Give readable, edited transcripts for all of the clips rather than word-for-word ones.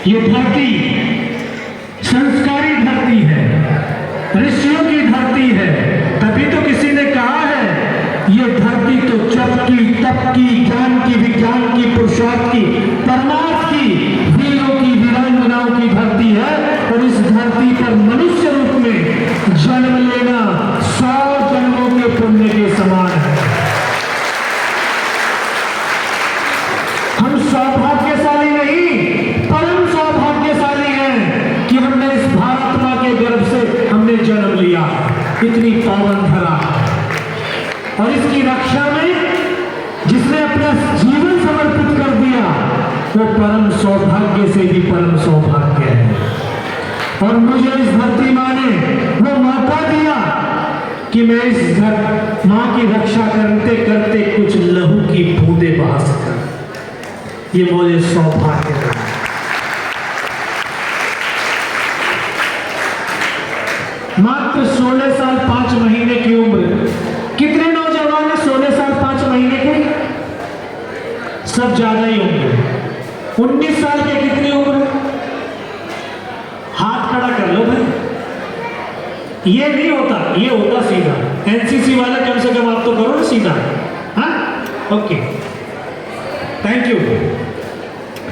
ये धरती संस्कारी धरती है, ऋषियों की धरती है। तभी तो किसी ने कहा है ये धरती तो जप की, तप की, ज्ञान की, विज्ञान की, पुरुषार्थ की, परमार्थ की, वीरों की, वीरांगनाओं की धरती है। और इस धरती पर मनुष्य रूप में जन्म लेना 100 जन्मों के पुण्य के समान है। हम सौभाग्यशाली नहीं, परम सौभाग्यशाली हैं कि हमने इस भारत मां के गर्भ से हमने जन्म लिया। इतनी पावन धरा और इसकी रक्षा में जिसने अपना जीवन समर्पित कर दिया वो परम सौभाग्य से भी परम सौभाग्य है। और मुझे इस धरती मां ने वो मौका दिया कि मैं इस मां की रक्षा करते करते कुछ लहू की बूंदे बहा सका। ये मुझे सौभाग्य है। मात्र 16 साल 5 महीने की उम्र। कितने नौजवान हैं 16 साल 5 महीने के? सब ज्यादा ही होंगे। 19 साल के कितनी उम्र? हाथ खड़ा कर लो भाई। ये नहीं होता, ये होता सीधा। एनसीसी वाले कम से कम आप तो करो ना सीधा। हाँ, okay, thank you.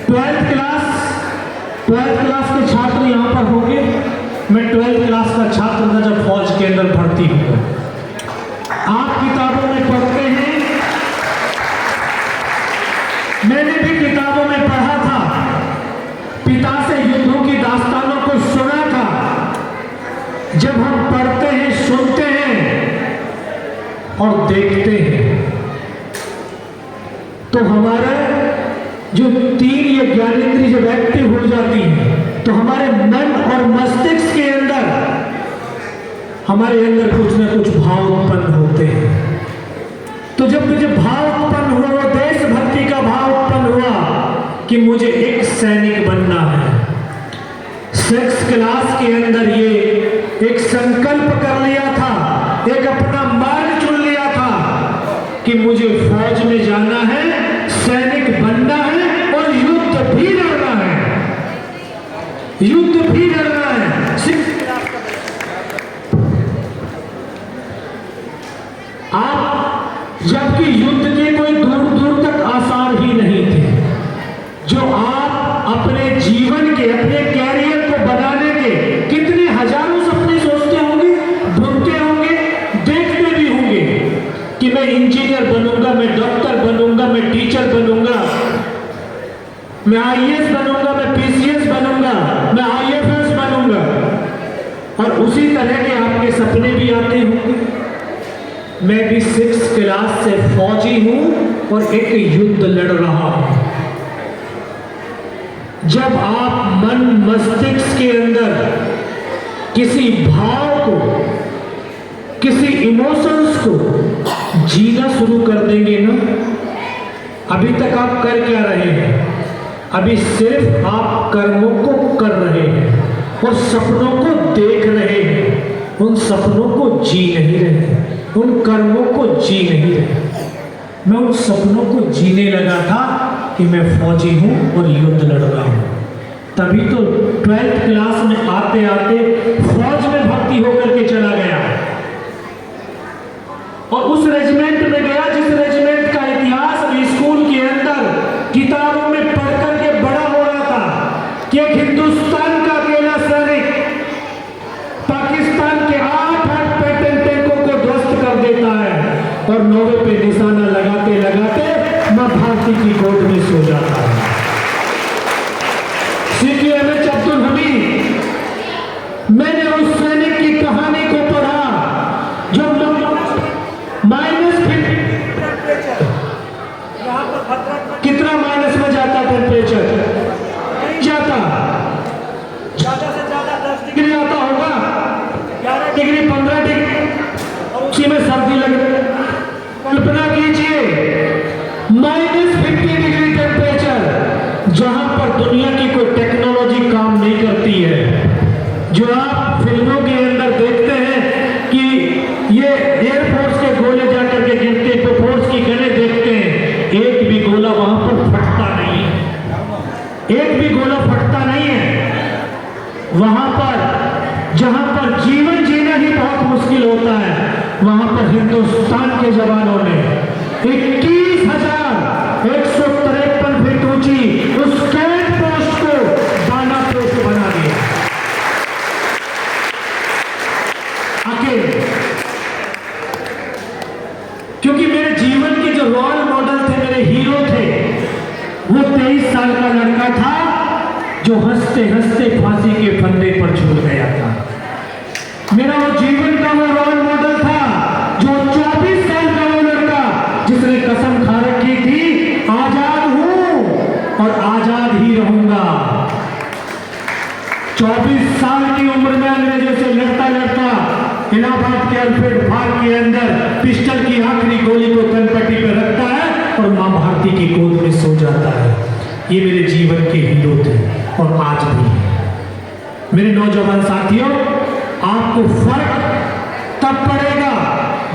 12th class के छात्र यहां पर होंगे। मैं 12th क्लास का छात्र था जब फौज के अंदर भर्ती हुआ। आप किताबों में पढ़ते हैं, मैंने भी किताबों में पढ़ा था, पिता से युद्धों की दास्तानों को सुना था। जब हम पढ़ते हैं, सुनते हैं और देखते हैं तो हमारा जो 3 या ज्ञानेंद्रिय जब एक्टिव हो जाती है तो हमारे मन और मस्तिष्क के अंदर हमारे अंदर कुछ ना कुछ भाव उत्पन्न होते हैं। तो जब मुझे भाव उत्पन्न हुआ, वो देशभक्ति का भाव उत्पन्न हुआ कि मुझे एक सैनिक बनना है। 6th क्लास के अंदर ये एक संकल्प कर लिया था, एक अपना मार्ग चुन लिया था कि मुझे फौज में जाना है, सैनिक बनना है और युद्ध भी लड़ना है। युद्ध भी लड़ना है। आप जबकि युद्ध के कोई दूर दूर तक आसार ही नहीं थे, जो आप अपने जीवन के, अपने कैरियर को बनाने के कितने हजारों सपने सोचते होंगे, बुनते होंगे, देखते भी होंगे कि मैं इंजीनियर बनूंगा, मैं डॉक्टर बनूंगा, मैं टीचर बनूंगा, मैं आईएएस बनूंगा, मैं पीसीएस बनूंगा, मैं आईएफएस बनूंगा। और उसी तरह के आपके सपने भी आते होंगे। मैं भी 6th क्लास से फौजी हूं और एक युद्ध लड़ रहा हूं। जब आप मन मस्तिष्क के अंदर किसी भाव को, किसी इमोशंस को जीना शुरू कर देंगे ना, अभी तक आप कर क्या रहे हैं? अभी सिर्फ आप कर्मों को कर रहे हैं और सपनों को देख रहे हैं। उन सपनों को जी नहीं रहे, उन कर्मों को जी नहीं रहे। मैं उन सपनों को जीने लगा था कि मैं फौजी हूं और युद्ध लड़ रहा हूं। तभी तो 12th क्लास में आते आते फौज में भर्ती होकर के चला गया और उस रेजिमेंट में गया जिस रेजिमेंट का इतिहास अभी स्कूल के अंदर किताबों में पढ़ करके बड़ा हो रहा था कि एक हिंदुस्तान का अकेला सैनिक पाकिस्तान के 8 पैटर्न टैंकों को ध्वस्त कर देता है और 9 पे निशाना लगाते लगाते मां भारती की गोद में सो जाता है। सीपीएमएच अब्दुल हमीद, मैंने उस सैनिक की कहानी को पढ़ा जो कितना माइनस में जाता टेम्परेचर, जाता ज्यादा से ज्यादा 10 डिग्री आता होगा, 11 डिग्री 15 डिग्री, उसी में सर्दी लग रही। कल्पना कीजिए -50 डिग्री टेम्परेचर, जहां पर दुनिया की कोई टेक्नोलॉजी काम नहीं करती है। जो आप फिल्मों के अंदर देखते हैं कि ये एयरफोर्स के गोले जाकर के गिरते, फोर्स की गने देखते हैं, एक भी गोला वहां पर फटता नहीं है, एक भी गोला फटता नहीं है। वहां पर जहां पर जीवन जीना ही बहुत मुश्किल होता है, वहां पर हिंदुस्तान के जवानों ने 21,153 फीट ऊंची उस कैंप पोस्ट को दानापुर से बना दिया अकेले। क्योंकि मेरे जीवन के जो रोल मॉडल थे, मेरे हीरो थे, वो 23 साल का लड़का था जो हंसते हंसते फांसी के फंदे पर झूल गया था। मेरा वो जीवन का वो रोल मॉडल था जो 24 साल का वो लड़का जिसने कसम खा रखी थी, आजाद हूं और आजाद ही रहूंगा। 24 साल की उम्र में अंग्रेजों से लड़ता लड़ता इलाहाबाद के अल्फ्रेड पार्क के अंदर पिस्टल की आखिरी गोली को कनपट्टी पर रखता है और मां भारती की गोद में सो जाता है। ये मेरे जीवन के हीरो थे और आज भी। मेरे नौजवान साथियों, आपको फर्क तब पड़ेगा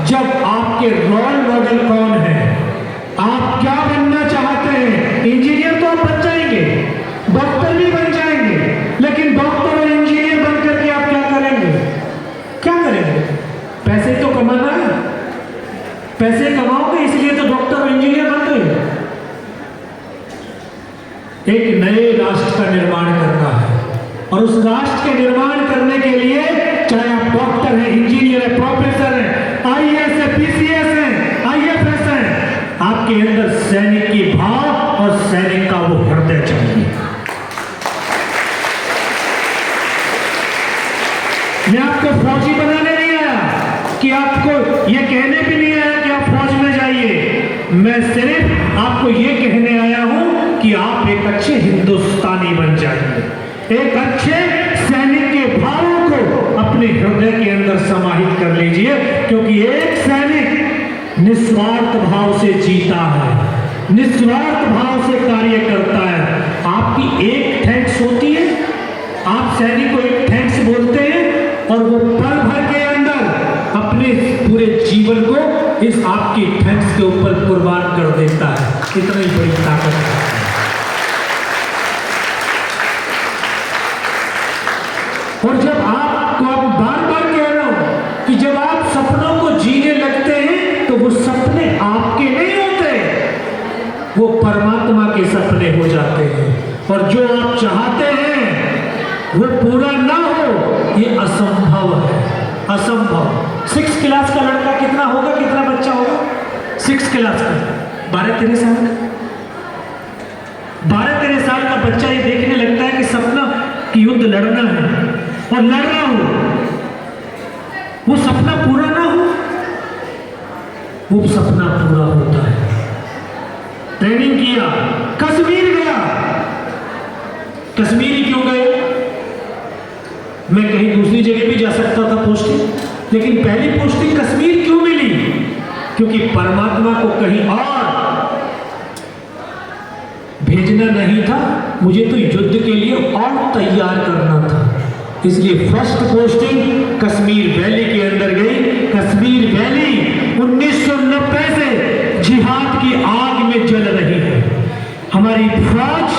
जब आपके रोल मॉडल कौन है, आप क्या बनना चाहते हैं। इंजीनियर तो आप बन जाएंगे, डॉक्टर भी बन जाएंगे, लेकिन डॉक्टर और इंजीनियर बनकर के आप क्या करेंगे? क्या करेंगे? पैसे तो कमाना है, पैसे कमाओगे इसलिए तो डॉक्टर और इंजीनियर बन गए। एक नए राष्ट्र का निर्माण करना है और उस राष्ट्र के निर्माण करने के लिए चाहे आप डॉक्टर हैं, इंजीनियर हैं, प्रोफेसर हैं, आईएएस है, पीसीएस हैं, आईएफएस हैं, आपके अंदर सैनिक की भाव और सैनिक का वो हृदय चाहिए। मैं आपको फौजी बनाने नहीं आया, कि आपको ये कहने भी नहीं आया कि आप फौज में जाइए। मैं सिर्फ आपको ये कहने आया हूं कि आप एक अच्छे हिंदुस्तानी बन जाइए, एक अच्छे सैनिक के भावों को अपने हृदय के अंदर समाहित कर लीजिए। क्योंकि एक सैनिक निस्वार्थ भाव से जीता है, निस्वार्थ भाव से कार्य करता है। आपकी एक थैंक्स होती है, आप सैनिक को एक थैंक्स बोलते हैं और वो पल भर के अंदर अपने पूरे जीवन को इस आपकी थैंक्स के ऊपर कुर्बान कर देता है। इतनी बड़ी ताकत है। और जब आपको बार बार कह रहा हूं कि जब आप सपनों को जीने लगते हैं तो वो सपने आपके नहीं होते, वो परमात्मा के सपने हो जाते हैं। और जो आप चाहते हैं वो पूरा ना हो, ये असंभव है, असंभव। 6 क्लास का लड़का कितना होगा, कितना बच्चा होगा? 6 क्लास का 12-13 साल का 12-13 साल का बच्चा ये देखने लगता है कि सपना कि युद्ध लड़ना है और लड़ रहा हूं, वो सपना पूरा ना हो, वो सपना पूरा होता है। ट्रेनिंग किया, कश्मीर गया। कश्मीर क्यों गए? मैं कहीं दूसरी जगह भी जा सकता था पोस्टिंग, लेकिन पहली पोस्टिंग कश्मीर क्यों मिली? क्योंकि परमात्मा को कहीं और भेजना नहीं था, मुझे तो युद्ध के लिए और तैयार करना था। इसलिए फर्स्ट पोस्टिंग कश्मीर वैली के अंदर गई। कश्मीर वैली 1990 से जिहाद की आग में जल रही है। हमारी फौज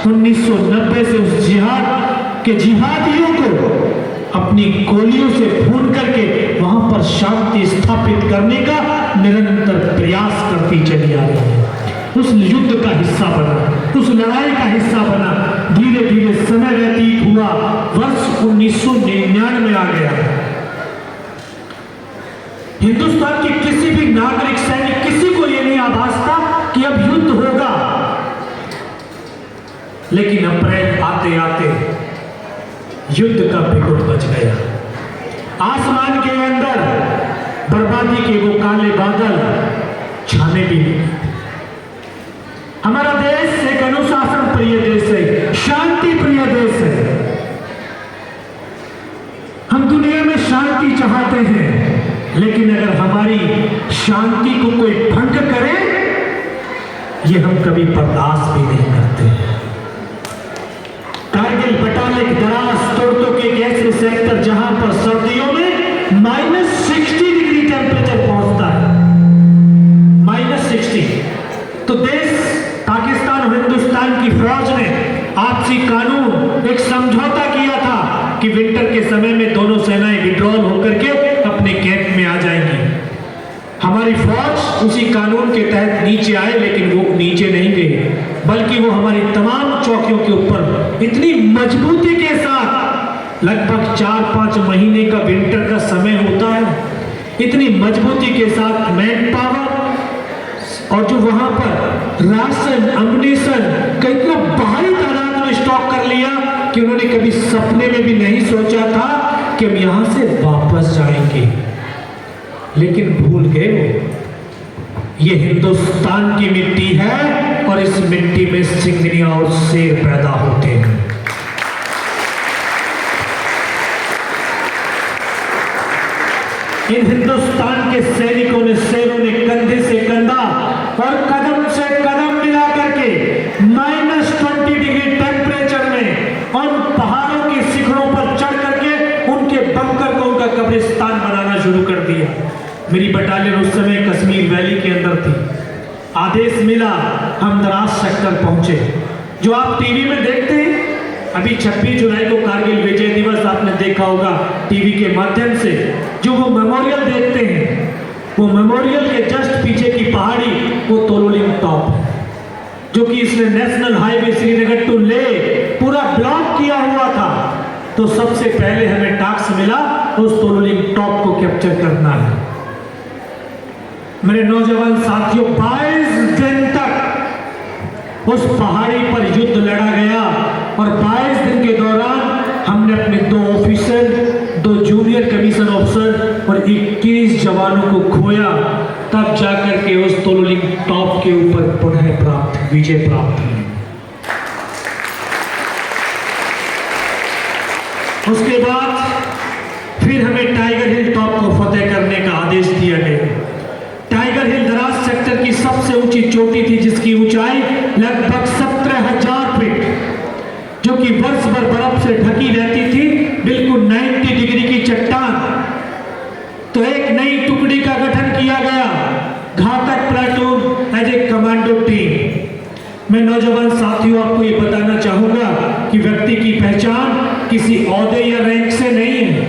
1990 से उस जिहाद के जिहादियों को अपनी गोलियों से भून करके वहां पर शांति स्थापित करने का निरंतर प्रयास करती चली आ रही है। उस युद्ध का हिस्सा बना, उस लड़ाई का हिस्सा बना। धीरे धीरे समय व्यतीत हुआ, वर्ष 1999 आ गया। हिंदुस्तान के किसी भी नागरिक सैनिक, किसी को यह नहीं आभास था कि अब युद्ध होगा। लेकिन अप्रैल आते आते युद्ध का बिगुल बच गया। आसमान के अंदर बर्बादी के वो काले बादल छाने भी नहीं। हमारा देश एक अनुशासन प्रिय देश है, शांति प्रिय देश है। हम दुनिया में शांति चाहते हैं, लेकिन अगर हमारी शांति को कोई भंग करे, ये हम कभी बर्दाश्त भी नहीं करते। कारगिल बटालिक द्रास तोड़तो के एक ऐसे सेक्टर जहां पर सर्दियों में -60 डिग्री टेम्परेचर पहुंचता है, -60। तो देश पाकिस्तान और हिंदुस्तान की फौज ने आपसी कानून, एक समझौता किया था कि विंटर के समय में दोनों सेनाएं विड्रॉल होकर के अपने कैंप में आ जाएंगी। हमारी फौज उसी कानून के तहत नीचे आए, लेकिन वो नीचे नहीं गए, बल्कि वो हमारी तमाम चौकियों के ऊपर इतनी मजबूती के साथ, लगभग 4-5 महीने का विंटर का समय होता है, इतनी मजबूती के साथ मैन पावर और जो वहां पर राशन अम्युनिशन का इतना भारी तादाद में स्टॉक कर लिया कि उन्होंने कभी सपने में भी नहीं सोचा था कि हम यहां से वापस जाएंगे। लेकिन भूल गए वो, ये हिंदुस्तान की मिट्टी है और इस मिट्टी में सिंगनिया और शेर पैदा होते हैं। इन हिंदुस्तान के सैनिकों ने, शेरों ने कंधे से कंधा और कदम से कदम मिला करके -20 डिग्री टेम्परेचर में उन पहाड़ों के शिखरों पर चढ़ करके उनके बंकर को उनका कब्रिस्तान बनाना शुरू कर दिया। मेरी बटालियन उस समय कश्मीर वैली के अंदर थी। आदेश मिला, हम द्रास सेक्टर पहुंचे। जो आप टीवी में देखते हैं, अभी 26 जुलाई को कारगिल विजय दिवस आपने देखा होगा टीवी के माध्यम से, जो वो मेमोरियल देखते हैं, वो मेमोरियल के जस्ट पीछे की पहाड़ी वो तोलोलिंग टॉप है, जो कि इसने नेशनल हाईवे श्रीनगर टू ले पूरा ब्लॉक किया हुआ था। तो सबसे पहले हमें टास्क मिला उस तोलोलिंग टॉप को कैप्चर करना है। मेरे नौजवान साथियों, 22 दिन तक उस पहाड़ी पर युद्ध लड़ा गया और 22 दिन के दौरान हमने अपने 2 ऑफिसर, 2 जूनियर कमीशन ऑफिसर और 21 जवानों को खोया। तब जाकर के उस तोलोलिंग टॉप के ऊपर पुनः विजय प्राप्त हुई। उसके बाद फिर हमें टाइगर हिल टॉप को फतेह करने का आदेश दिया गया। टाइगर हिल द्रास सेक्टर की सबसे ऊंची चोटी थी, जिसकी ऊंचाई लगभग 17,000 फीट, जो कि वर्ष भर बर्फ से ढकी रहती थी, बिल्कुल 90 डिग्री की चट्टान। तो एक नई टुकड़ी का गठन किया गया, Ghatak platoon as a commando team. मैं नौजवान साथियों आपको ये बताना चाहूंगा कि व्यक्ति की पहचान किसी ओहदे या रैंक से नहीं है,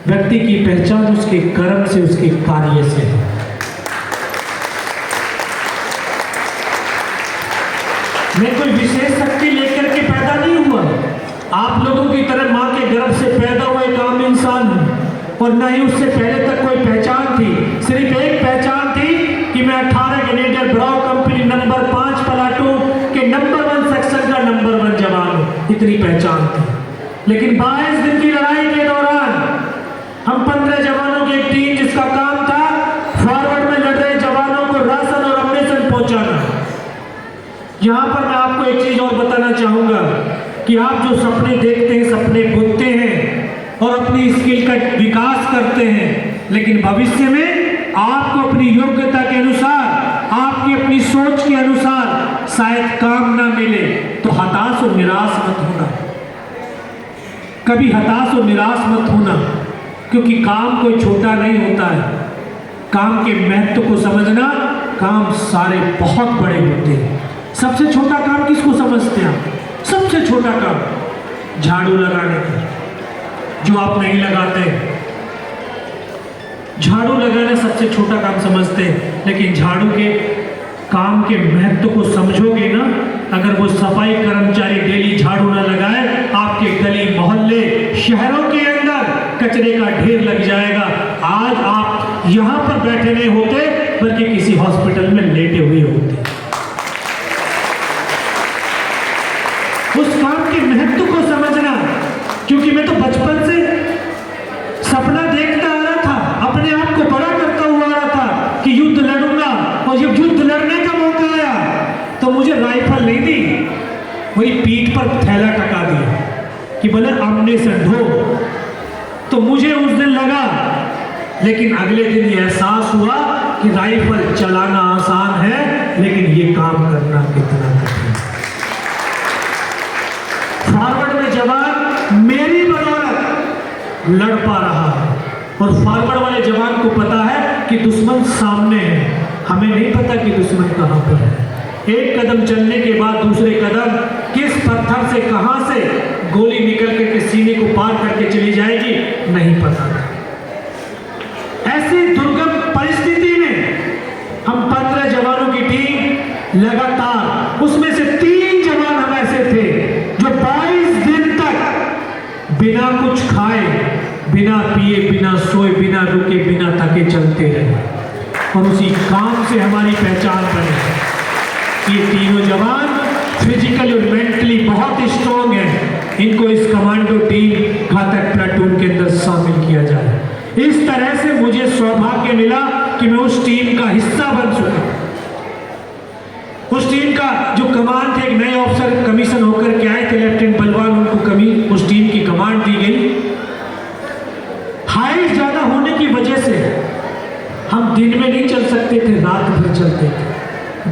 व्यक्ति की पहचान उसके कर्म से, उसके कार्य से है। मैं कोई विशेष शक्ति लेकर के पैदा नहीं हुआ, आप लोगों की तरह मां के गर्भ से पैदा हुआ एक आम इंसान हूं, और न ही उससे पहले तक कोई पहचान थी। सिर्फ एक पहचान थी कि मैं 18 ग्रेनेडियर ब्राउ कंपनी नंबर 5 प्लाटून के नंबर 1 सेक्शन का नंबर 1 जवान हूं, इतनी पहचान थी। लेकिन 22 दिन की लड़ाई के दौरान हम 15 जवानों की एक टीम, जिसका काम था फॉरवर्ड में लड़ रहे जवानों को राशन और अम्युनिशन पहुंचाना। यहां पर मैं आपको एक चीज और बताना चाहूंगा कि आप जो सपने देखते हैं, सपने बुनते हैं और अपनी स्किल का विकास करते हैं, लेकिन भविष्य में आपको अपनी योग्यता के अनुसार, आपकी अपनी सोच के अनुसार शायद काम ना मिले, तो हताश और निराश मत होना। कभी हताश और निराश मत होना, क्योंकि काम कोई छोटा नहीं होता है। काम के महत्व को समझना, काम सारे बहुत बड़े होते हैं। सबसे छोटा काम किसको समझते हैं आप? सबसे छोटा काम झाड़ू लगाने का, जो आप नहीं लगाते। झाड़ू लगाना सबसे छोटा काम समझते हैं, लेकिन झाड़ू के काम के महत्व को समझोगे ना, अगर वो सफाई कर्मचारी डेली झाड़ू ना लगाए, आपके गली मोहल्ले शहरों के अंदर कचरे का ढेर लग जाएगा। आज आप यहां पर बैठे नहीं होते, बल्कि किसी हॉस्पिटल में लेटे हुए होते। उस काम के महत्व को समझना, क्योंकि मैं तो बचपन से सपना देखता आ रहा था, अपने आप को बड़ा करता हुआ आ रहा था कि युद्ध लड़ूंगा, और जब युद्ध लड़ने का मौका आया तो मुझे राइफल नहीं दी, मेरी पीठ पर थैला टका दिया कि बोले आमने से ढो। तो मुझे उस दिन लगा, लेकिन अगले दिन ये एहसास हुआ कि राइफल चलाना आसान है, लेकिन ये काम करना कितना कठिन है। फॉरवर्ड में जवान मेरी बदौलत लड़ पा रहा है, और फॉरवर्ड वाले जवान को पता है कि दुश्मन सामने है, हमें नहीं पता कि दुश्मन कहां पर है। एक कदम चलने के बाद दूसरे कदम किस पत्थर से कहां से गोली निकल करके सीने को पार करके चली जाएगी, नहीं पता था। ऐसी दुर्गम परिस्थिति में हम 15 जवानों की टीम लगातार, उसमें से 3 जवान हम ऐसे थे जो 22 दिन तक बिना कुछ खाए, बिना पिए, बिना सोए, बिना रुके, बिना थके चलते रहे और उसी काम से हमारी पहचान बनी। ये तीनों जवान फिजिकली और मेंटली बहुत स्ट्रॉन्ग हैं। इनको इस कमांडो टीम घातक प्लाटून के अंदर शामिल किया जाए। इस तरह से मुझे सौभाग्य मिला कि मैं उस टीम का हिस्सा बन चुका। उस टीम का जो कमान थे, एक नए ऑफिसर कमीशन होकर के आए थे, लेफ्टिनेंट बलवान, उनको उस टीम की कमांड दी गई। हाइट ज्यादा होने की वजह से हम दिन में नहीं चल सकते थे, रात भर चलते थे।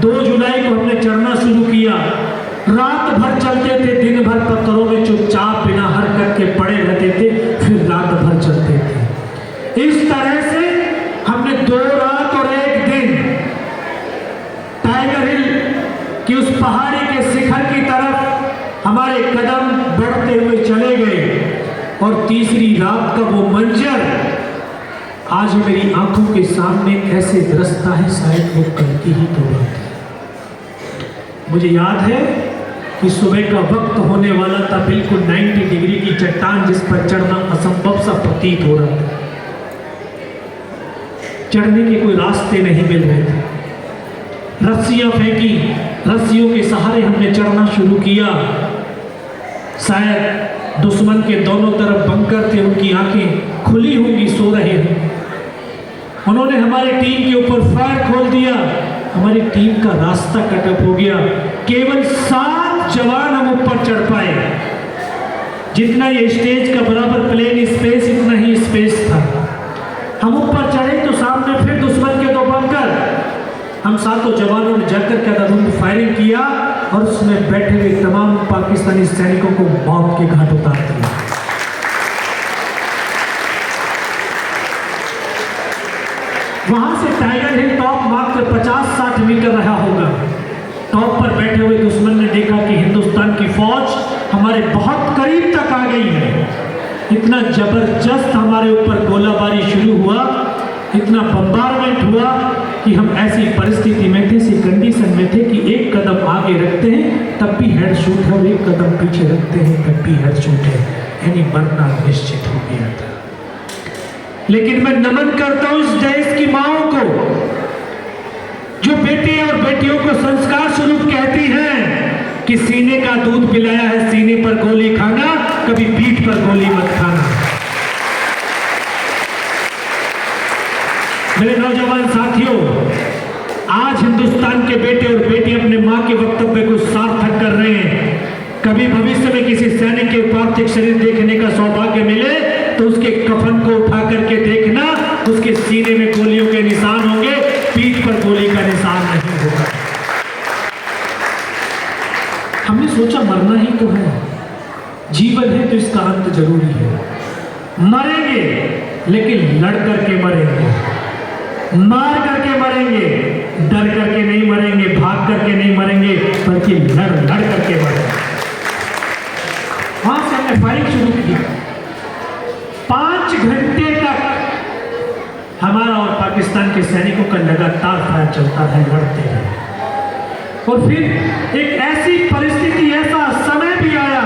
2 जुलाई को हमने चढ़ना शुरू किया, रात भर चलते थे, दिन भर पत्थरों में चुपचाप बिना हरकत के पड़े रहते थे, फिर रात भर चलते थे। इस तरह से हमने 2 रात और 1 दिन टाइगर हिल की उस पहाड़ी के शिखर की तरफ हमारे कदम बढ़ते हुए चले गए और तीसरी रात का वो मंजर आज मेरी आंखों के सामने ऐसे दृश्यता है, शायद वो करती ही तो बात है। मुझे याद है कि सुबह का वक्त होने वाला था, बिल्कुल 90 डिग्री की चट्टान जिस पर चढ़ना असंभव सा प्रतीत हो रहा था। चढ़ने के कोई रास्ते नहीं मिल रहे थे, रस्सियां फेंकी, रस्सियों के सहारे हमने चढ़ना शुरू किया। शायद दुश्मन के दोनों तरफ बंकर थे, उनकी आंखें खुली होंगी, सो रहे हैं। उन्होंने हमारी टीम के ऊपर फायर खोल दिया, हमारी टीम का रास्ता कटअप हो गया। केवल 7 जवान हम ऊपर चढ़ पाए। जितना ये स्टेज का बराबर प्लेन स्पेस, इतना ही स्पेस था। हम ऊपर चढ़े तो सामने फिर दुश्मन के 2 बंकर। हम 7 जवानों ने जाकर के अंधाधुंध फायरिंग किया और उसमें बैठे हुए तमाम पाकिस्तानी सैनिकों को मौत के घाट उतार दिया। वहां से टाइगर हिल टॉप मात्र 50-60 मीटर रहा होगा। टॉप पर बैठे हुए दुश्मन ने देखा कि हिंदुस्तान की फौज हमारे बहुत करीब तक आ गई है। इतना जबरदस्त हमारे ऊपर गोलाबारी शुरू हुआ, इतना बम्बारमेंट हुआ कि हम ऐसी परिस्थिति में थे, ऐसी कंडीशन में थे कि एक कदम आगे रखते हैं तब भी हेड शूट है और एक कदम पीछे रखते हैं तब भी हेड शूट है, यानी मरना निश्चित हो गया था। लेकिन मैं नमन करता हूं इस देश की माओं को जो बेटे और बेटियों को संस्कार स्वरूप कहती हैं कि सीने का दूध पिलाया है, सीने पर गोली खाना, कभी पीठ पर गोली मत खाना। मेरे नौजवान साथियों, आज हिंदुस्तान के बेटे और बेटी अपने मां के वक्तव्य को सार्थक कर रहे हैं। कभी भविष्य में किसी सैनिक के पार्थिव शरीर देखने का सौभाग्य मिले तो उसके कफन को उठा करके देखना, उसके सीने में गोलियों के निशान होंगे, पीठ पर गोली का निशान नहीं होगा। हमने सोचा मरना ही तो है, जीवन है तो इसका अंत जरूरी है। मरेंगे लेकिन लड़ करके मरेंगे, मार करके मरेंगे, डर करके नहीं मरेंगे, भाग करके नहीं मरेंगे, बल्कि लड़ करके मरेंगे। वहां से हमने फायरिंग शुरू की। 5 घंटे तक हमारा और पाकिस्तान के सैनिकों का लगातार फायर चलता है, लड़ते हैं। और फिर एक ऐसी परिस्थिति, ऐसा समय भी आया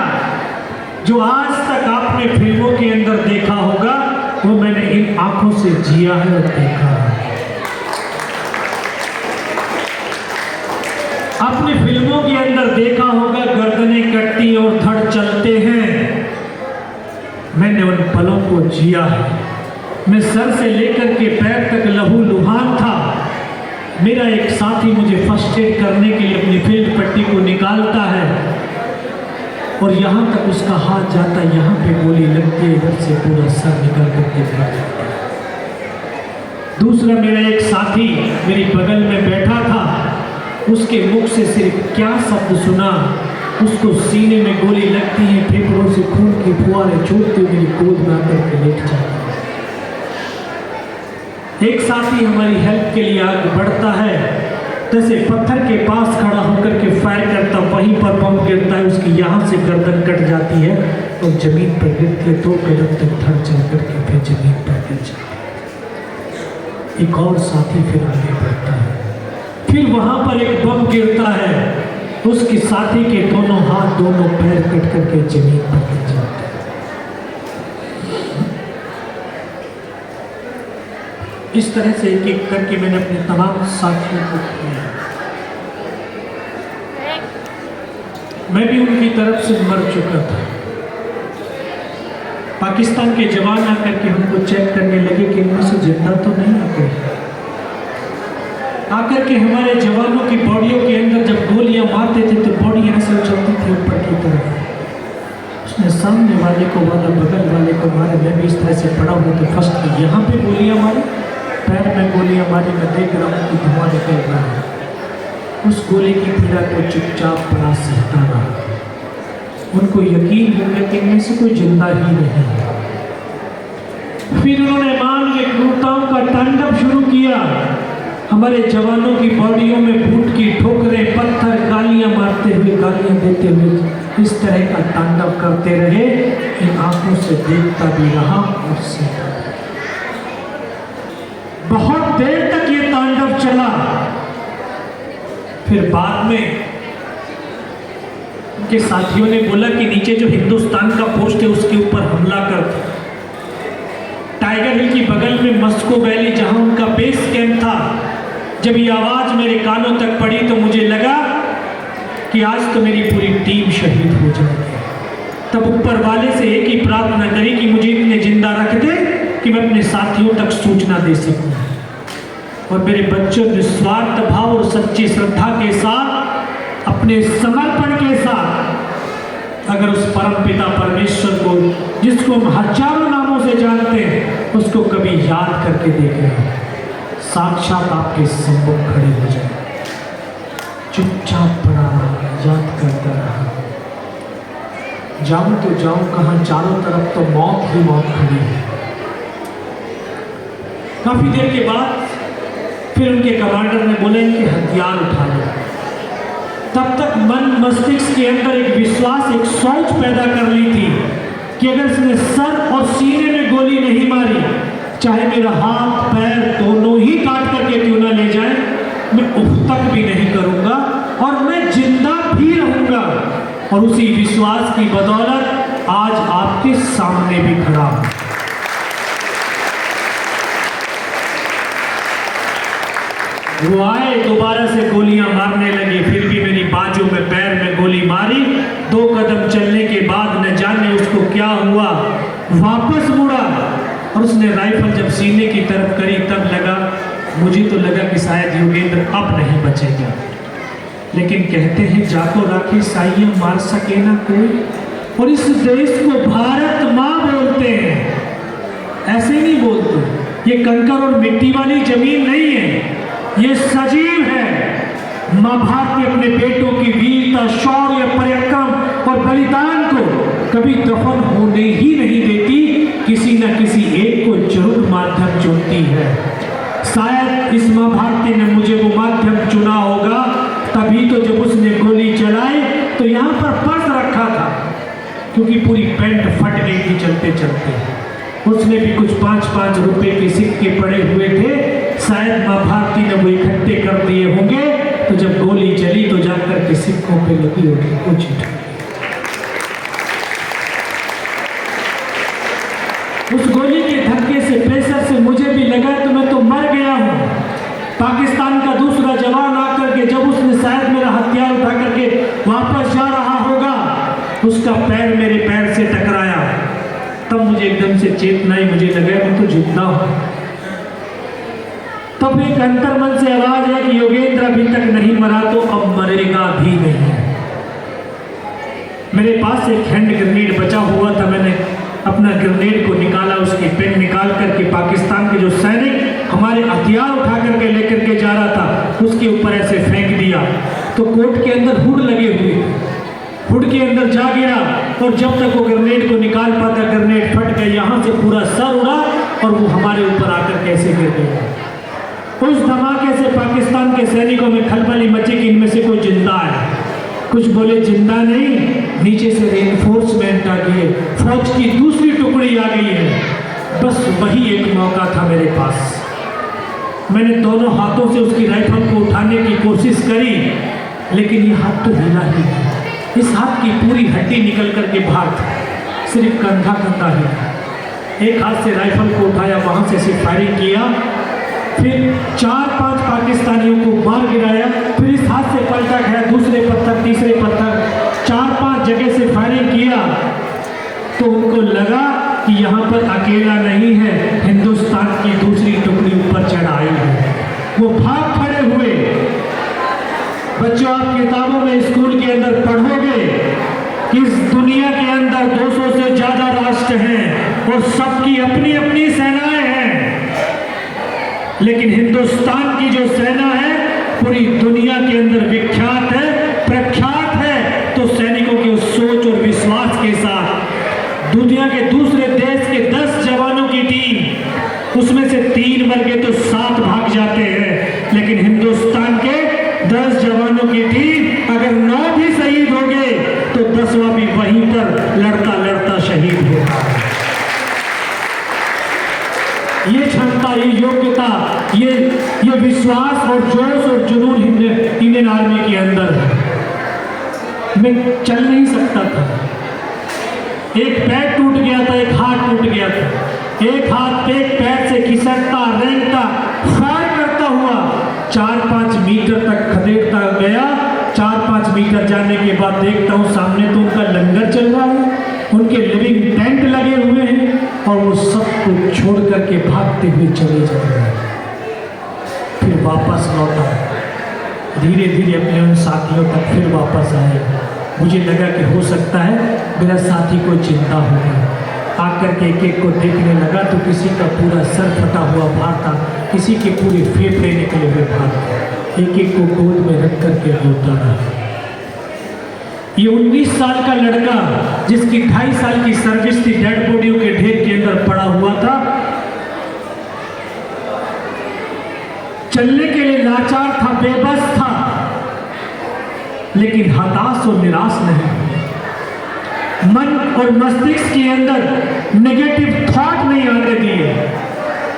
जो आज तक आपने फिल्मों के अंदर देखा होगा, वो मैंने इन आंखों से जिया है और देखा है। आपने फिल्मों के अंदर देखा होगा गर्दनें कटती और धड़ चलते हैं, मैंने उन पलों को जिया है। मैं सर से लेकर के पैर तक लहूलुहान था। मेरा एक साथी मुझे फर्स्ट एड करने के लिए अपनी फील्ड पट्टी को निकालता है और यहाँ तक उसका हाथ जाता है, यहाँ पे गोली लगती है, इधर से पूरा सर निकल करके मर जाता है। दूसरा मेरा एक साथी मेरी बगल में बैठा था, उसके मुख से सिर्फ क्या शब्द सुना, उसको सीने में गोली लगती है, फेफड़ों से खून की फुहारें छूटते हुए मेरी गोद में आकर के लेट जाता है। एक साथी हमारी हेल्प के लिए आगे बढ़ता है, जैसे पत्थर के पास खड़ा होकर के फायर करता, वहीं पर बम गिरता है, उसकी यहाँ से गर्दन कट जाती है, और जमीन पर गिरते 2 कदम तक धड़ चल करके फिर जमीन पर गिर जाते। एक और साथी फिर आगे बढ़ता है, फिर वहां पर एक बम गिरता है, उसके साथी के दोनों हाथ दोनों पैर कट करके जमीन पर गिर जाते हैं। इस तरह से एक एक करके मैंने अपने तमाम साथियों को किया। मैं भी उनकी तरफ से मर चुका था। पाकिस्तान के जवान आकर के हमको चेक करने लगे कि इनमें से जिंदा तो नहीं आ गए। आकर के हमारे जवानों की बॉडियों के अंदर जब गोलियां मारते थे तो बॉडी ऐसे उछलती थी ऊपर की तरफ। उसने सामने वाले को मारा, बगल वाले को मारा, मैं भी इस तरह से पड़ा हूँ तो फर्स्ट यहाँ पे गोलियां मारी, पैर में गोलियां मारी, मैं देख रहा हूँ कि धुआं निकल रहा है। उस गोली की पीड़ा को चुपचाप पड़ा सहता रहा। उनको यकीन हो गया कि इनमें से कोई जिंदा ही नहीं। फिर उन्होंने मान के क्रूरताओं का तांडव शुरू किया। हमारे जवानों की बॉडियों में बूट की ठोकरें, पत्थर, गालियां मारते हुए, गालियां देते हुए इस तरह का तांडव करते रहे। इन आंखों से देखता भी रहा और सहता। बहुत देर तक ये तांडव चला। फिर बाद में उनके साथियों ने बोला कि नीचे जो हिंदुस्तान का पोस्ट है उसके ऊपर हमला कर दो। टाइगर हिल की बगल में मस्को वैली जहां उनका बेस कैंप था, जब ये आवाज मेरे कानों तक पड़ी तो मुझे लगा कि आज तो मेरी पूरी टीम शहीद हो जाएगी। तब ऊपर वाले से एक ही प्रार्थना करी कि मुझे इतने जिंदा रख दे कि मैं अपने साथियों तक सूचना दे सकूं। और मेरे बच्चों निस्वार्थ भाव और सच्ची श्रद्धा के साथ, अपने समर्पण के साथ, अगर उस परम पिता परमेश्वर को, जिसको हम हजारों नामों से जानते हैं, उसको कभी याद करके देखें, साक्षात आपके सम्मुख खड़े हो जाए। चुपचाप पड़ा रहा, याद करता रहा। जाऊं तो जाऊं कहां, चारों तरफ तो मौत ही मौत खड़ी है। काफी देर के बाद फिर उनके कमांडर ने बोला इनके हथियार उठा लो। तब तक मन मस्तिष्क के अंदर एक विश्वास, एक सोच पैदा कर ली थी कि अगर इसने सर और सीने में गोली नहीं मारी, चाहे मेरा हाथ पैर दोनों ही काट करके क्यों ना ले जाए, मैं उफ तक भी नहीं करूंगा और मैं जिंदा भी रहूंगा। और उसी विश्वास की बदौलत आज आपके सामने भी खड़ा हूं। वो आए, दोबारा से गोलियां मारने लगे, फिर भी मेरी बाजू में, पैर में गोली मारी। 2 कदम चलने के बाद न जाने उसको क्या हुआ, वापस मुड़ा और उसने राइफल जब सीने की तरफ करी तब लगा, मुझे तो लगा कि शायद योगेंद्र अब नहीं बचेगा। लेकिन कहते हैं जाको राखी साइयां मार सके ना कोई। और इस देश को भारत माँ बोलते हैं, ऐसे नहीं बोलते। ये कंकर और मिट्टी वाली जमीन नहीं है, ये सजीव है। माँ भारती अपने बेटों की वीरता, शौर्य, पराक्रम और बलिदान को कभी दफन होने ही नहीं देती, किसी न किसी एक को जरूर माध्यम चुनती है। शायद इस माँ भारती ने मुझे वो माध्यम चुना होगा, तभी तो जब उसने गोली चलाई तो यहाँ पर पर्स रखा था, क्योंकि पूरी पैंट फट गई थी चलते चलते। उसमें भी कुछ 5-5 रुपए के सिक्के पड़े हुए थे, शायद माँ भारती ने वो इकट्ठे कर दिए होंगे। तो जब गोली चली तो जाकर के सिक्कों पे लगी होगी कुछ। उस गोली के धक्के से, प्रेशर से मुझे भी लगा तो मैं तो मर गया हूँ। पाकिस्तान का दूसरा जवान आकर के जब उसने शायद मेरा हथियार उठा करके वापस जा रहा होगा, उसका पैर मेरे पैर से टकराया। तब मुझे एकदम से चेतना आई, मुझे लगा मैं तो जिंदा हूं। तब एक अंतर्मन से आवाज है कि योगेंद्र अभी तक नहीं मरा तो अब मरेगा भी नहीं। मेरे पास एक हैंड ग्रेनेड बचा हुआ था, मैंने अपना ग्रेनेड को निकाला, उसकी पेन निकाल करके पाकिस्तान के जो सैनिक हमारे हथियार उठा करके लेकर के जा रहा था उसके ऊपर ऐसे फेंक दिया। तो कोट के अंदर हुड लगे हुए, हुड के अंदर जा गिरा और जब तक वो ग्रेनेड को निकाल पाता, ग्रेनेड फट गया, यहाँ से पूरा सर उड़ा और वो हमारे ऊपर आकर कैसे गिर गया। उस धमाके से पाकिस्तान के सैनिकों में खलबली मची कि इनमें से कोई जिंदा है, कुछ बोले जिंदा नहीं, नीचे से रेनफोर्समेंट आ गई है, फौज की दूसरी टुकड़ी आ गई है। बस वही एक मौका था मेरे पास। मैंने दोनों हाथों से उसकी राइफल को उठाने की कोशिश करी, लेकिन ये हाथ तो हिला ही नहीं। इस हाथ की पूरी हड्डी निकल करके बाहर थी, सिर्फ कंधा ही। एक हाथ से राइफल को उठाया, वहाँ से सिर्फ फायरिंग किया, फिर 4-5 पाकिस्तानियों को मार गिराया, फिर इस हाथ से पलटा गया, दूसरे पत्थर, तीसरे पत्थर, 4-5 जगह से फायरिंग किया। तो उनको लगा कि यहाँ पर अकेला नहीं है, हिंदुस्तान की दूसरी टुकड़ी ऊपर चढ़ आई है। वो भाग खड़े हुए। बच्चों, आप किताबों में स्कूल के अंदर पढ़ोगे कि इस दुनिया के अंदर 200 से ज्यादा राष्ट्र हैं और सबकी अपनी अपनी सेनाएं हैं, लेकिन हिंदुस्तान की जो सेना है पूरी दुनिया के अंदर विख्यात है, प्रख्यात है। तो सैनिकों की उस सोच और विश्वास के साथ दुनिया के दूसरे देश के 10 जवानों की टीम, उसमें से 3 मर गए तो 7 भाग जाते हैं, लेकिन हिंदुस्तान के 10 जवानों की टीम अगर 9 भी शहीद हो गए तो 10वां भी वहीं पर लड़ता लड़ता शहीद होता है। ये क्षमता, ये योग्यता, ये विश्वास और जोश और जुनून इंडियन आर्मी के अंदर है। मैं चल नहीं सकता था, एक पैर टूट गया था, एक हाथ टूट गया था, एक हाथ एक पैर से खिसकता रेंगता फायर करता हुआ 4-5 मीटर तक खदेड़ता गया। 4-5 मीटर जाने के बाद देखता हूँ सामने तो उनका लंगर चल रहा है, उनके लिविंग टेंट लगे हुए हैं और वो सब कुछ छोड़ करके भागते हुए चले जा रहे हैं। फिर वापस लौटा, धीरे धीरे अपने उन साथियों तक फिर वापस आए। मुझे लगा कि हो सकता है मेरा साथी को चिंता होगी। आकर के एक को देखने लगा तो किसी का पूरा सर फटा हुआ बाहर था, किसी के पूरे फेफड़े निकले हुए बाहर थे। एक को गोद में रख करके रोता रहा। ये 19 साल का लड़का जिसकी 2.5 साल की सर्विस थी, डेड बॉडियों के ढेर के अंदर पड़ा हुआ था, चलने के लिए लाचार था, बेबस था, लेकिन हताश और निराश नहीं। मन और मस्तिष्क के अंदर नेगेटिव थॉट नहीं आने दिए।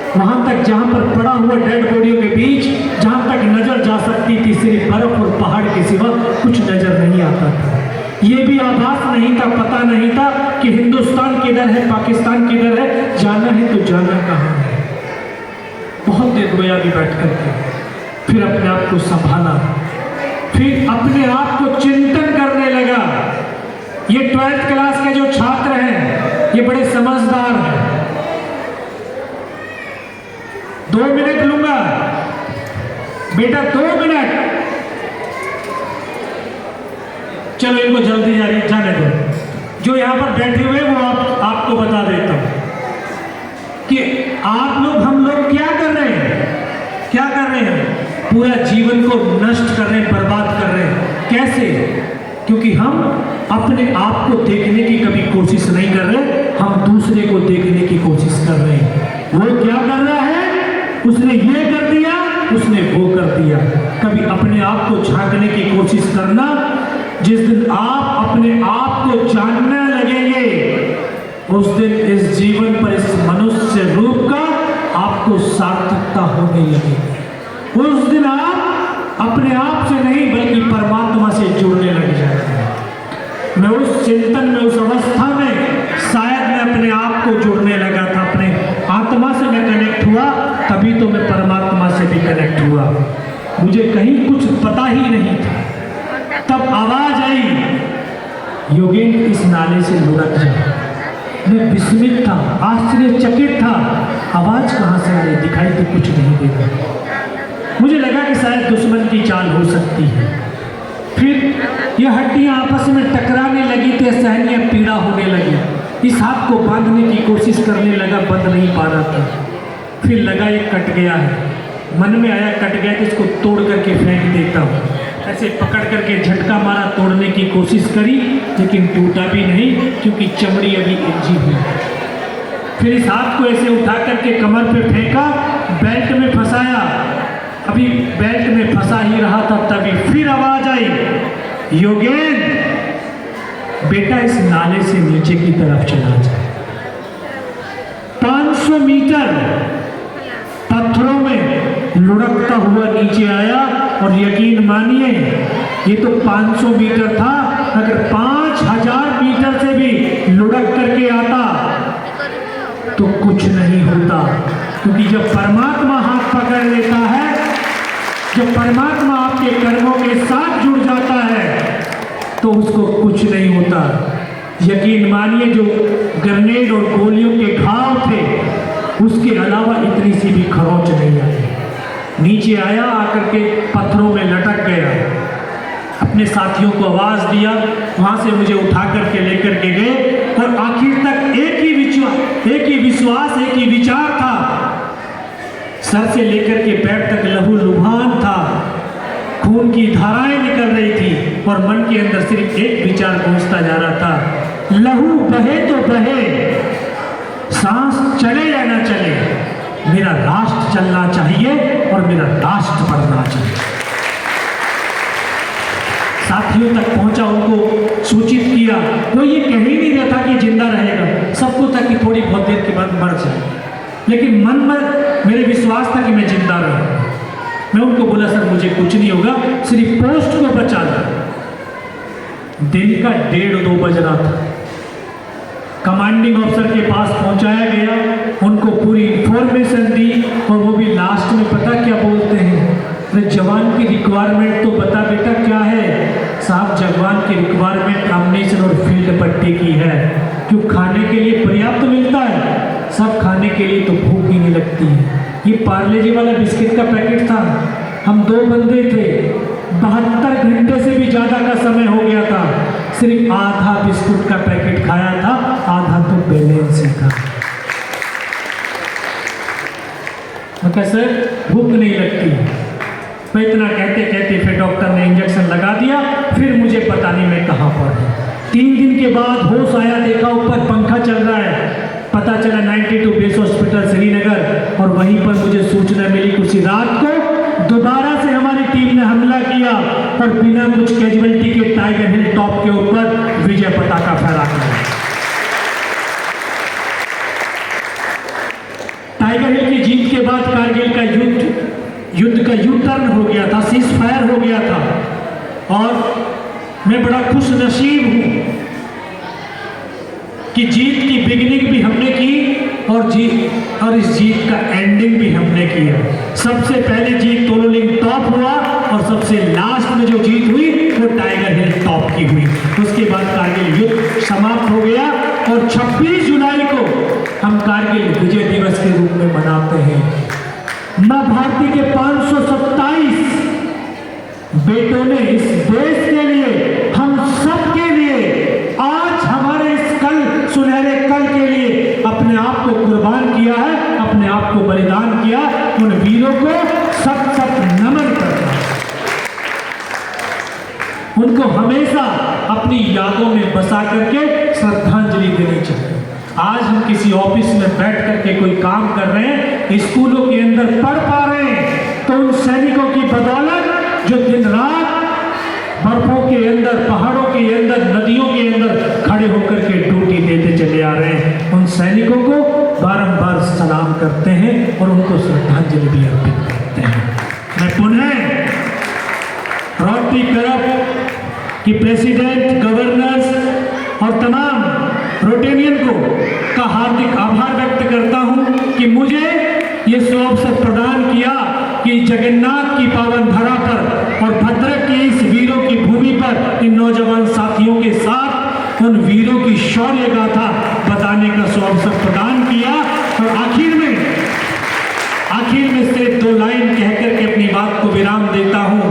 वहां तक जहां पर पड़ा हुआ डेड बॉडियों के बीच, जहां तक नजर जा सकती थी, सिर्फ बर्फ और पहाड़ के सिवा कुछ नजर नहीं आता था। ये भी आभास नहीं था, पता नहीं था कि हिंदुस्तान किधर है, पाकिस्तान किधर है, जाना है तो जाना कहाँ है। बहुत देर रोया भी बैठ करके, फिर अपने आप को संभाला, फिर अपने आप को चिंतन करने लगा। ये 12th क्लास के जो छात्र हैं ये बड़े समझदार हैं। 2 मिनट लूंगा बेटा, 2 मिनट, चलो इनको जल्दी जाने दो। जो यहाँ पर बैठे हुए वो आपको बता देता हूँ कि आप लोग, हम लोग क्या कर रहे हैं, क्या कर रहे हैं, पूरा जीवन को नष्ट कर रहे हैं, बर्बाद कर रहे हैं। कैसे? क्योंकि हम अपने आप को देखने की कभी कोशिश नहीं कर रहे, हम दूसरे को देखने की कोशिश कर रहे हैं। वो क्या कर रहा है, उसने ये कर दिया, उसने वो कर दिया। कभी अपने आप को झांकने की कोशिश करना। जिस दिन आप अपने आप को जानने लगेंगे, उस दिन इस जीवन पर, इस मनुष्य रूप का आपको सार्थकता होने लगेगी। उस दिन आप अपने आप से नहीं बल्कि परमात्मा से जुड़ने लग जाएंगे। मैं उस चिंतन में, उस अवस्था में शायद मैं अपने आप को जुड़ने लगा था, अपने आत्मा से मैं कनेक्ट हुआ, तभी तो मैं परमात्मा से भी कनेक्ट हुआ। मुझे कहीं कुछ पता ही नहीं था। तब आवाज आई, योगेंद्र इस नाले से लुढ़क जा। मैं विस्मित था, आश्चर्यचकित था, आवाज कहाँ से आ रही, दिखाई तो कुछ नहीं देता। मुझे लगा कि शायद दुश्मन की चाल हो सकती है। फिर यह हड्डियां आपस में टकराने लगी तो सहनीय पीड़ा होने लगी। इस हाथ को बांधने की कोशिश करने लगा, बंध नहीं पा रहा था। फिर लगा ये कट गया है, मन में आया कट गया तो इसको तोड़ करके फेंक देता हूँ। ऐसे पकड़ करके झटका मारा, तोड़ने की कोशिश करी, लेकिन टूटा भी नहीं क्योंकि चमड़ी अभी इलझी हुई। फिर इस हाथ को ऐसे उठा करके कमर पे फेंका, बेल्ट में फंसाया। अभी बेल्ट में फंसा ही रहा था, तभी फिर आवाज आई, योगेंद्र बेटा इस नाले से नीचे की तरफ चला जाए। 500 मीटर पत्थरों में लुढ़कता हुआ नीचे आया और यकीन मानिए ये तो 500 मीटर था, अगर 5000 मीटर से भी लुढ़क करके आता तो कुछ नहीं होता। क्योंकि जब परमात्मा हाथ पकड़ लेता है, जब परमात्मा आपके कर्मों के साथ जुड़ जाता है तो उसको कुछ नहीं होता। यकीन मानिए जो ग्रेनेड और गोलियों के घाव थे उसके अलावा इतनी सी भी खरोंच नहीं आई। नीचे आया, आकर के पत्थरों में लटक गया, अपने साथियों को आवाज दिया, वहां से मुझे उठा करके लेकर के गए और आखिर तक एक ही विश्वास एक ही विचार था। सर से लेकर के पैर तक लहू लुभान था, खून की धाराएं निकल रही थी और मन के अंदर सिर्फ एक विचार गूंजता जा रहा था, लहू बहे तो बहे, सांस चले या ना चले, मेरा राष्ट्र चलना चाहिए और मेरा राष्ट्र बढ़ना चाहिए। साथियों तक पहुंचा, उनको सूचित किया। वो ये कह ही नहीं रहा था कि जिंदा रहेगा, सबको था कि थोड़ी बहुत देर के बाद मर जाए, लेकिन मन में मेरे विश्वास था कि मैं जिंदा रहूंगा। मैं उनको बोला सर मुझे कुछ नहीं होगा, सिर्फ पोस्ट को बचा दो। दिन का 1:30-2 बज रहा था। कमांडिंग ऑफिसर के पास पहुंचाया गया, उनको पूरी इंफॉर्मेशन दी और वो भी लास्ट में पता क्या बोलते हैं, अरे जवान की रिक्वायरमेंट तो बता बेटा क्या है। साहब जवान की रिक्वायरमेंट एम्युनिशन और फील्ड पट्टी की है। क्यों? खाने के लिए पर्याप्त मिलता है, सब खाने के लिए तो भूख ही नहीं लगती है। ये पार्ले जी वाला बिस्किट का पैकेट था, हम 2 बंदे थे, 72 घंटे से भी ज्यादा का समय हो गया था, सिर्फ आधा बिस्कुट का पैकेट खाया था, आधा तो बैलेंस ही था। सर भूख नहीं लगती। मैं इतना कहते कहते फिर डॉक्टर ने इंजेक्शन लगा दिया, फिर मुझे पता नहीं मैं कहाँ पर हूँ। 3 दिन के बाद होश आया, देखा ऊपर पंखा चल रहा है, पता चला 92 बेस हॉस्पिटल श्रीनगर, और वहीं पर मुझे सूचना मिली कि उसी रात को दोबारा से हमारी टीम ने हमला किया और बिना कुछ कैजुअल्टी के टाइगर हिल टॉप के ऊपर विजय पताका फहरा कर टाइगर हिल की जीत के बाद कारगिल का युद्ध का यू टर्न हो गया था, सीज फायर हो गया था। और मैं बड़ा खुश नसीब हूं कि जीत की बिगिनिंग भी हमने की और इस जीत का एंडिंग भी हमने किया। सबसे पहले जीत तोलोलिंग टॉप हुआ और सबसे लास्ट में जो जीत हुई वो टाइगर हिल टॉप की हुई। उसके बाद कारगिल युद्ध समाप्त हो गया और 26 जुलाई को हम कारगिल विजय दिवस के रूप में मनाते हैं। मां भारती के 527 बेटों ने इस देश के लिए, हम सब के लिए, आज हमारे इस कल सुनहरे कल के लिए अपने आप को कुर्बान किया है, अपने आप को बलिदान किया। उन वीरों को सत सत नमन करता है, उनको हमेशा अपनी यादों में बसा करके श्रद्धांजलि देनी चाहिए। आज हम किसी ऑफिस में बैठ करके कोई काम कर रहे हैं, स्कूलों के अंदर पढ़ पा रहे हैं, तो उन सैनिकों की बदौलत जो दिन रात बर्फों के अंदर, पहाड़ों के अंदर, नदियों के अंदर खड़े होकर के ड्यूटी देते चले आ रहे हैं, उन सैनिकों को बारंबार सलाम करते हैं और उनको श्रद्धांजलि भी अर्पित करते हैं। मैं पुनः रोटरी क्लब की प्रेसिडेंट, गवर्नर्स और तमाम रोटेरियन का हार्दिक आभार व्यक्त करता हूं कि मुझे ये अवसर प्रदान किया कि जगन्नाथ की पावन धरा पर और भद्रक की इस वीरों की भूमि पर इन नौजवान साथियों के साथ उन वीरों की शौर्य गाथा बताने का अवसर प्रदान किया। और आखिर में सिर्फ 2 लाइन कहकर के अपनी बात को विराम देता हूं